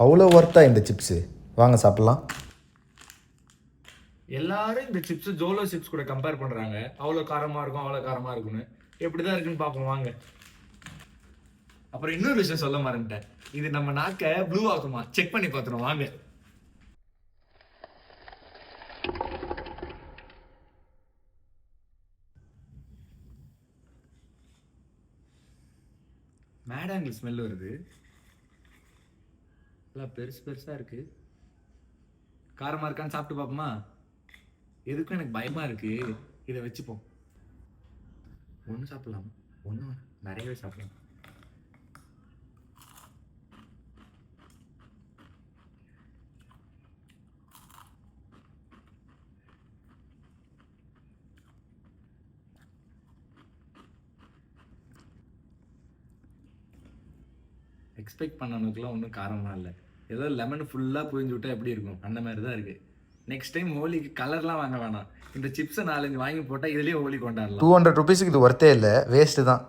அவ்வளோ ஒர்த்தா இந்த சிப்ஸு? வாங்க சாப்பிட்லாம். எல்லாரும் இந்த சிப்ஸ் ஜோலோ சிப்ஸ் கூட கம்பேர் பண்றாங்க. அவ்வளோ காரமா இருக்கும், அவ்வளோ காரமா இருக்கும்னு. எப்படிதான் இருக்குன்னு பார்ப்போம் வாங்க. அப்புறம் இன்னொரு விஷயம் சொல்ல மறந்துட்டேன். இது நம்ம நாக்க ப்ளூ ஆக்குமா? செக் பண்ணி பார்த்துருவோம் வாங்க. மேடாங்கிள் ஸ்மெல் வருது. எல்லாம் பெருசு பெருசா இருக்கு. காரமா இருக்கான்னு சாப்பிட்டு பார்ப்போமா? எதுக்கும் எனக்கு பயமா இருக்கு. இதை வச்சுப்போம். ஒன்று சாப்பிடலாம், ஒன்று நிறையவே சாப்பிடலாம். எக்ஸ்பெக்ட் பண்ணனுக்குலாம் ஒன்றும் காரமாக இல்லை. ஏதோ லெமன் ஃபுல்லாக புழிஞ்சு விட்டா எப்படி இருக்கும் அந்த மாதிரி தான் இருக்குது. நெக்ஸ்ட் டைம் ஹோலிக்கு கலர்லாம் வாங்க வேணாம். இந்த சிப்ஸை 4-5 வாங்கி போட்டால் இதுலேயே ஹோலி கொண்டாடலாம். 200 ருபீஸுக்கு இது ஒர்த்தே இல்லை, வேஸ்ட்டு தான்.